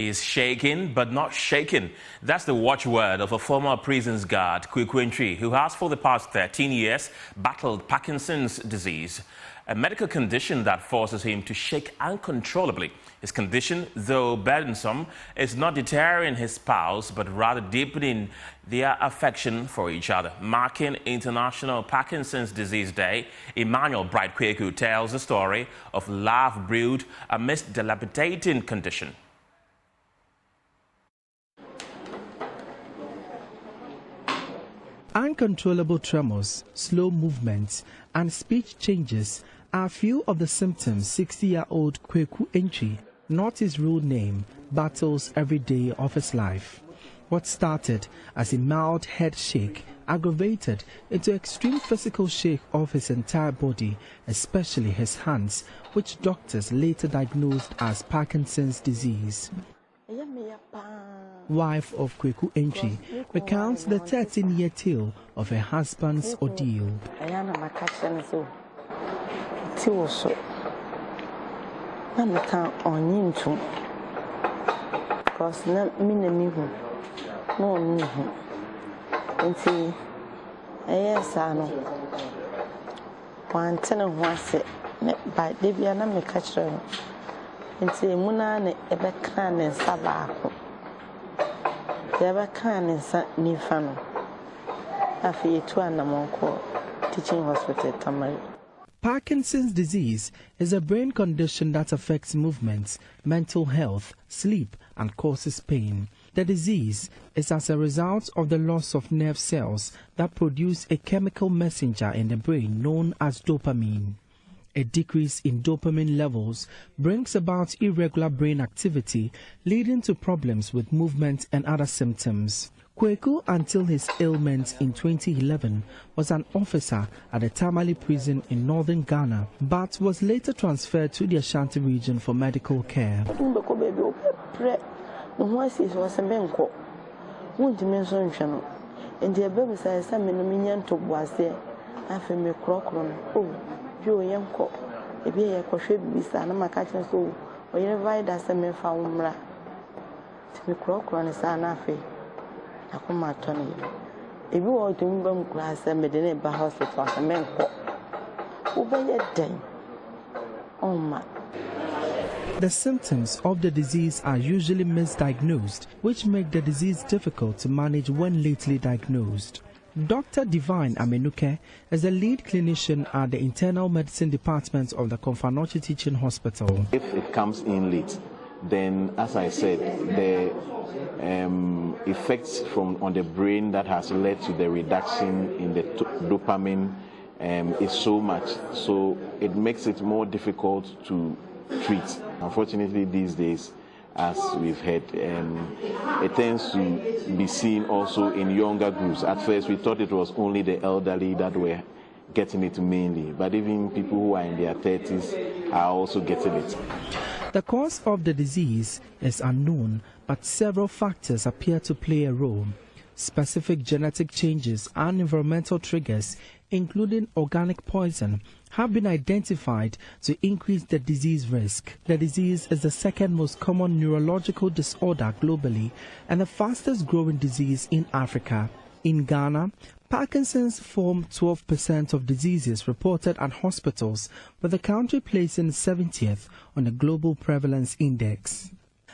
Is shaken but not shaken. That's the watchword of a former prisons guard, Kwekwe, who has for the past 13 years battled Parkinson's disease, a medical condition that forces him to shake uncontrollably. His condition, though burdensome, is not deterring his spouse but rather deepening their affection for each other. Marking International Parkinson's Disease Day, Emmanuel Bright Kweku tells the story of love brewed amidst dilapidating condition. Uncontrollable tremors, slow movements, and speech changes are few of the symptoms 60-year-old Kweku Entry, not his real name, battles every day of his life. What started as a mild head shake aggravated into extreme physical shake of his entire body, especially his hands, which doctors later diagnosed as Parkinson's disease. Wife of Kweku Entry recounts the 13-year tale of her husband's ordeal. Parkinson's disease is a brain condition that affects movements, mental health, sleep, and causes pain. The disease is as a result of the loss of nerve cells that produce a chemical messenger in the brain known as dopamine. A decrease in dopamine levels brings about irregular brain activity, leading to problems with movement and other symptoms. Kweku, until his ailment in 2011, was an officer at the Tamale prison in northern Ghana, but was later transferred to the Ashanti region for medical care. The symptoms of the disease are usually misdiagnosed, which make the disease difficult to manage when lately diagnosed. Dr. Divine Amenuke is the lead clinician at the Internal Medicine Department of the Konfanochi Teaching Hospital. If it comes in late, then, as I said, the effects on the brain that has led to the reduction in the dopamine is so much, so it makes it more difficult to treat. Unfortunately, these days, as we've heard, it tends to be seen also in younger groups. At first, we thought it was only the elderly that were getting it mainly, but even people who are in their 30s are also getting it. The cause of the disease is unknown, but several factors appear to play a role. Specific genetic changes and environmental triggers, including organic poison, have been identified to increase the disease risk. The disease is the second most common neurological disorder globally and the fastest growing disease in Africa. In Ghana, Parkinson's form 12% of diseases reported at hospitals, with the country placing 70th on the Global Prevalence Index.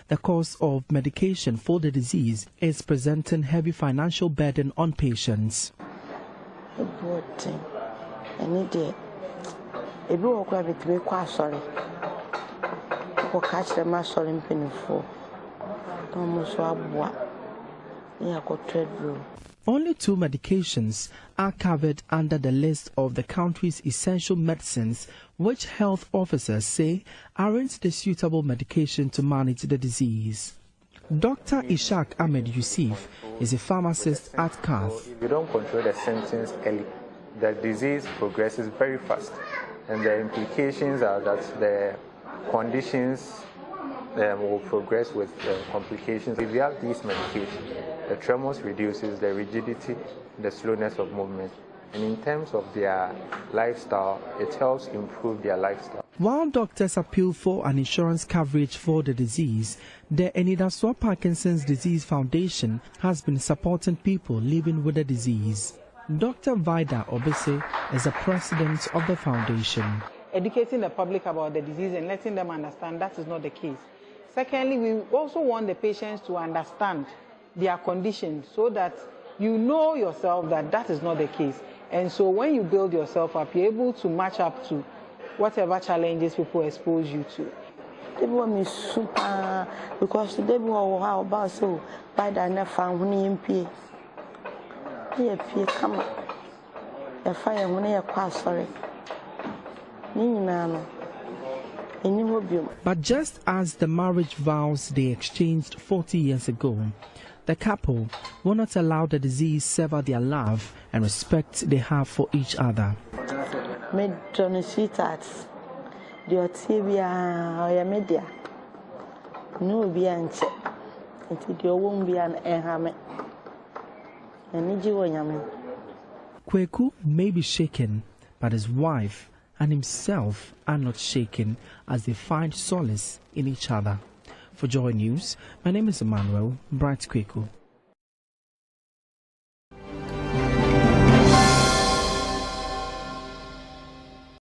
The cost of medication for the disease is presenting heavy financial burden on patients. Only 2 medications are covered under the list of the country's essential medicines, which health officers say aren't the suitable medication to manage the disease. Dr. Ishaq Ahmed Yusuf is a pharmacist at KATH. If you don't control the symptoms early, the disease progresses very fast, and the implications are that the conditions will progress with complications. If you have these medications, the tremors reduces, the rigidity, the slowness of movement. And in terms of their lifestyle, it helps improve their lifestyle. While doctors appeal for an insurance coverage for the disease, the Enidasoa Parkinson's Disease Foundation has been supporting people living with the disease. Dr. Vida Obese is the president of the foundation. Educating the public about the disease and letting them understand that is not the case. Secondly, we also want the patients to understand their condition so that you know yourself that that is not the case. And so when you build yourself up, you're able to match up to whatever challenges people expose you to. They want me super because they want how about so by the nefa huni MP. Here pie come. The fire when you are sorry. But just as the marriage vows they exchanged 40 years ago, the couple will not allow the disease sever their love and respect they have for each other. Me Johnny sweethearts, the TV or media. No be anche. It won't be an ehame. And Kweku may be shaken, but his wife and himself are not shaken as they find solace in each other. For Joy News, my name is Emmanuel Bright Kweku.